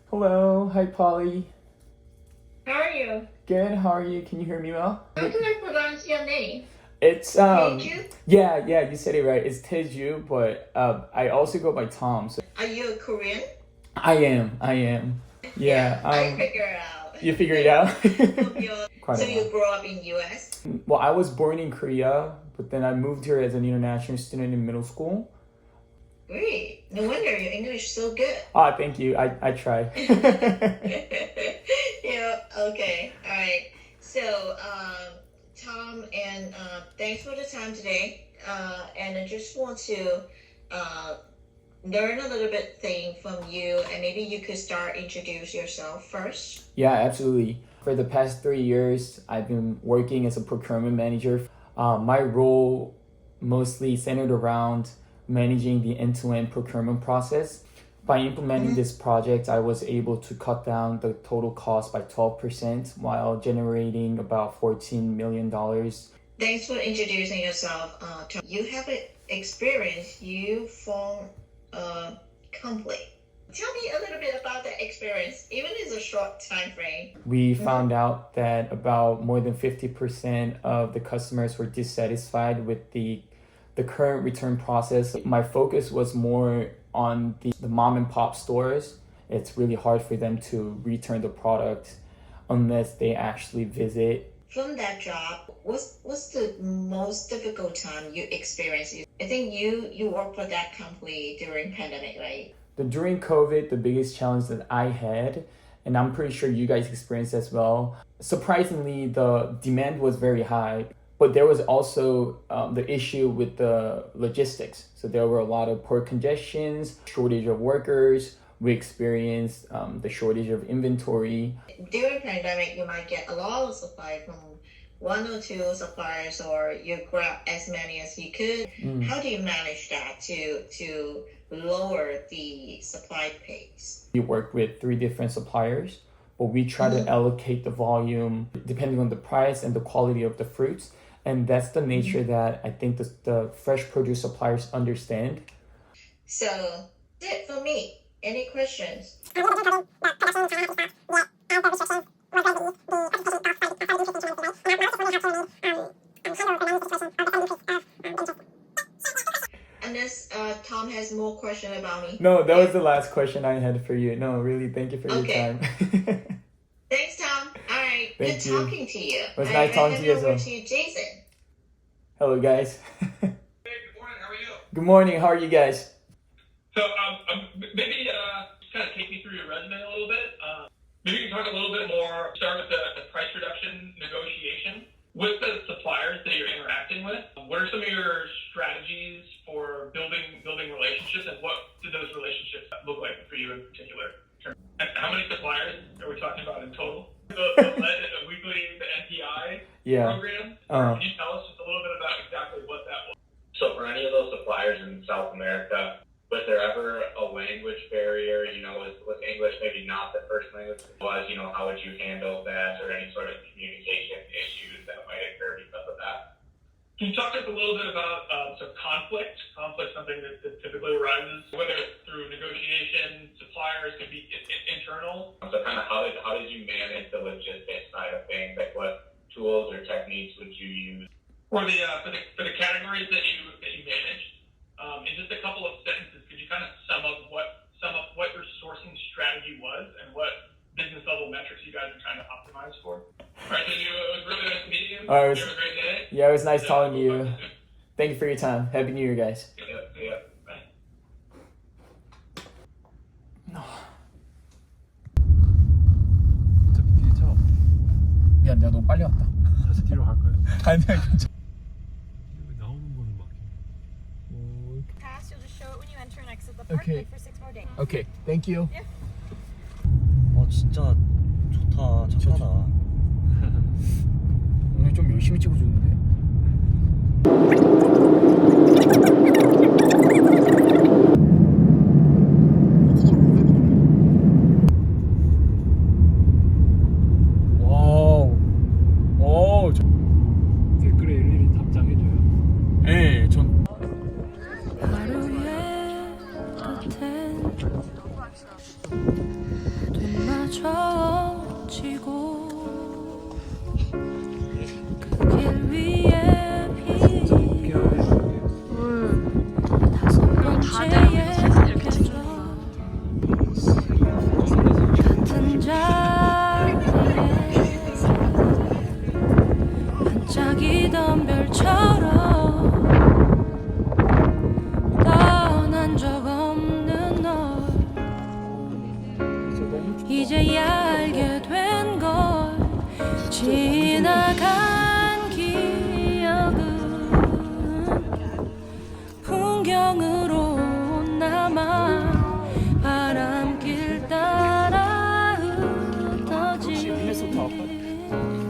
Hello, hi Polly. How are you? Good, how are you? Can you hear me well? How can I pronounce your name? It's Teju? yeah, you said it right. It's Teju, but I also go by Tom. So Are you a Korean? I am. Yeah. I figure it out. You figure it out? So you grew up in US? Well, I was born in Korea, but then I moved here as an international student in middle school. Great. No wonder your English is so good. Ah, thank you. I try. Yeah, okay. All right. So, Tom, and thanks for the time today. And I just want to learn a little bit thing from you, and maybe you could start introduce yourself first. Yeah, absolutely. For the past 3 years, I've been working as a procurement manager. My role mostly centered around managing the end-to-end procurement process. By implementing this project, I was able to cut down the total cost by 12% while generating about $14 million. Thanks for introducing yourself. Tom. You have an experience. You form a company. Tell me a little bit about that experience, even if it's a short time frame. We found out that about more than 50% of the customers were dissatisfied with the current return process. My focus was more on the mom and pop stores. It's really hard for them to return the product unless they actually visit. From that job, what's the most difficult time you experienced? I think you worked for that company during pandemic, right? During COVID, the biggest challenge that I had, and I'm pretty sure you guys experienced as well, surprisingly, the demand was very high. But there was also the issue with the logistics. So there were a lot of port congestions, shortage of workers. We experienced the shortage of inventory. During pandemic, you might get a lot of supply from one or two suppliers, or you grab as many as you could. How do you manage that to lower the supply pace? We work with 3 different suppliers, but we try to allocate the volume depending on the price and the quality of the fruits. And that's the nature that I think the fresh produce suppliers understand. So that's it for me. Any questions? Unless Tom has more questions about me. No, that was the last question I had for you. No, really, thank you for your time. Thanks, Tom. All right. Good talking to you. It was nice talking to you as well. To you, Jason. Hello, guys. Hey, good morning. How are you? Good morning. How are you guys? So, maybe just kind of take me through your resume a little bit. Maybe you can talk a little bit more. Start with the price reduction negotiation with the suppliers that you're interacting with. What are some of your strategies for building relationships, and what do those relationships look like for you in particular? And how many suppliers are we talking about in total? The weekly, the NPI program. Can you tell us just a little bit about exactly what that was? So for any of those suppliers in South America, was there ever a language barrier? Was English maybe not the first language it was? How would you handle that, or any sort of communication issues that might occur because of that? Can you talk to us a little bit about conflict? Conflict, something that typically arises, whether it's through negotiation, suppliers, could be internal. So kind of how did you manage the logistics side of things? Like what tools or techniques would you use? For the categories that you manage, in just a couple of sentences, could you kind of sum up what your sourcing strategy was and what business level metrics you guys are trying to optimize for? All right, so it was really nice meeting you. All right. You have a great day. Yeah, it was nice talking to you. Thank you for your time. Happy New Year, guys. Yeah. Bye. 어차피 뒤에 차 없어. 미안, 내가 너무 빨리 왔다. 다시 뒤로 갈 거야. 아니야, 나오는 거는 막. Pass, you'll just show it when you enter and exit the park, Okay. like for 6 more days. Okay, thank you. 진짜 좋다. 착하다. 오늘 좀 열심히 찍어줬는데? 댓글에 일일이 답장해줘요. 네, 전 반짝이던 별처럼 떠난 적 없는 널 이제야 알게 된 걸 지나간 기억은 풍경으로 남아 바람길 따라 흩어진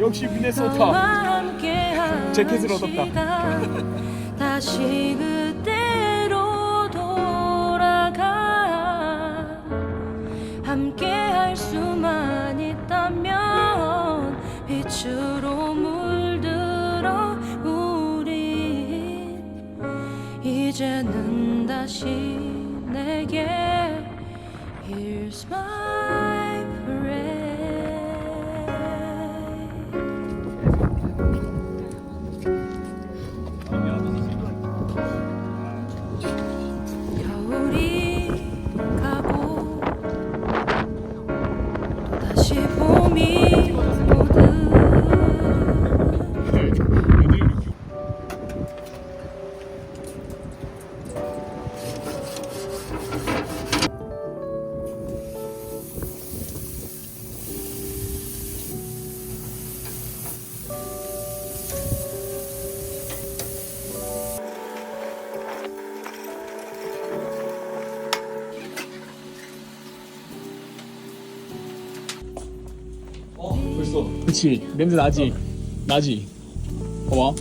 역시 미네소타. 재킷을 얻었다. 다시 그때로 돌아가 함께 할 수만 있다면 빛으로 물들어 우린 이제는 다시 내게 Here's my parade. 겨울이 가고 또다시 봄이 오듯 그치, 냄새 나지? 나지? 봐봐.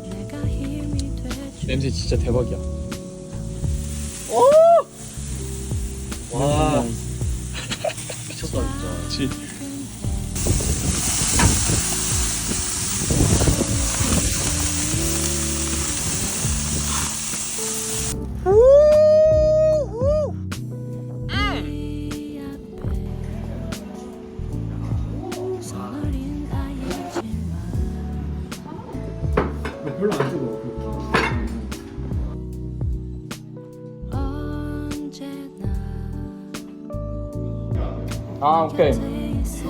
내가 힘이 되지 냄새 진짜 대박이야. 와 미쳤다 진짜. 그치. 서린 아이지만 별로 안 뜨거워. 언제나 아, 오케이. 곁에 있을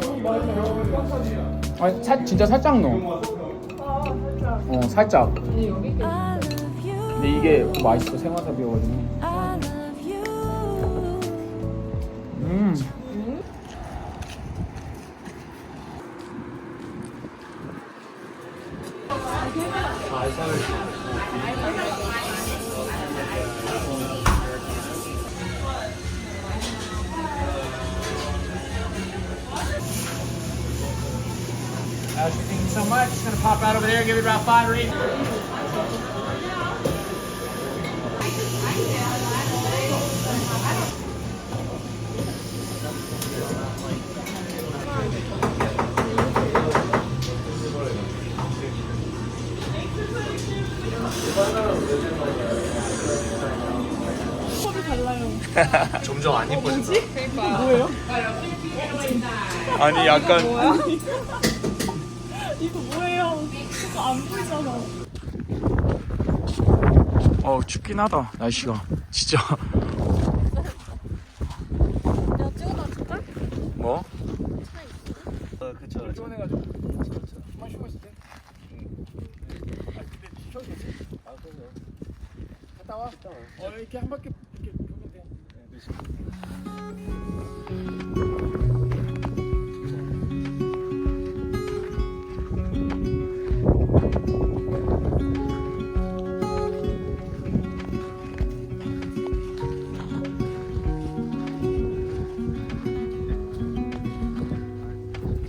아니, 진짜 살짝 넣어. 살짝. I love you 근데 이게 맛있어, 생와사비여가지고. I love you Thank you so much. Just gonna pop out over there, give it about 5 or 8. 점점 안 이뻐진다. 뭐예요? 아니, 약간. 이거 뭐예요? 이거 안 보이잖아. 춥긴 하다, 날씨가. 진짜. 내가 찍어다 줄까? 뭐? 그쵸. 해가지고. 한번 쉬고 있을 때. 근데 쉬어도 되지? 갔다 와. 이렇게 한 바퀴 이렇게 돌면 돼.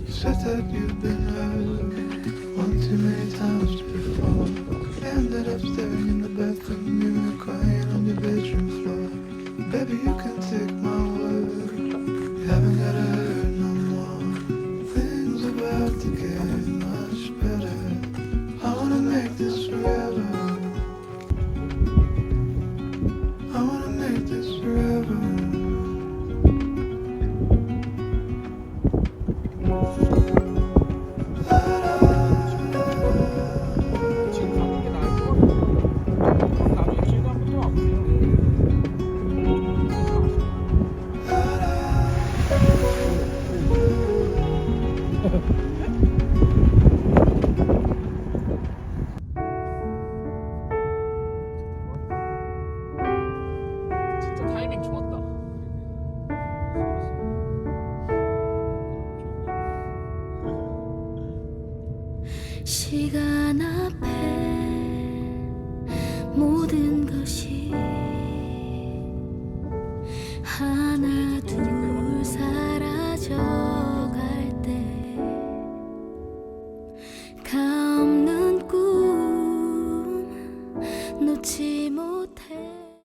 Said that you've been hurt one too many times before. Ended up staring in the bathroom mirror, crying on your bedroom floor. Baby, you can take my word, you haven't gotta hurt no more. Things about to get much better. I wanna make this forever. I wanna make this forever. La, la, la, la. 타이밍 좋았다. 시간 앞에 모든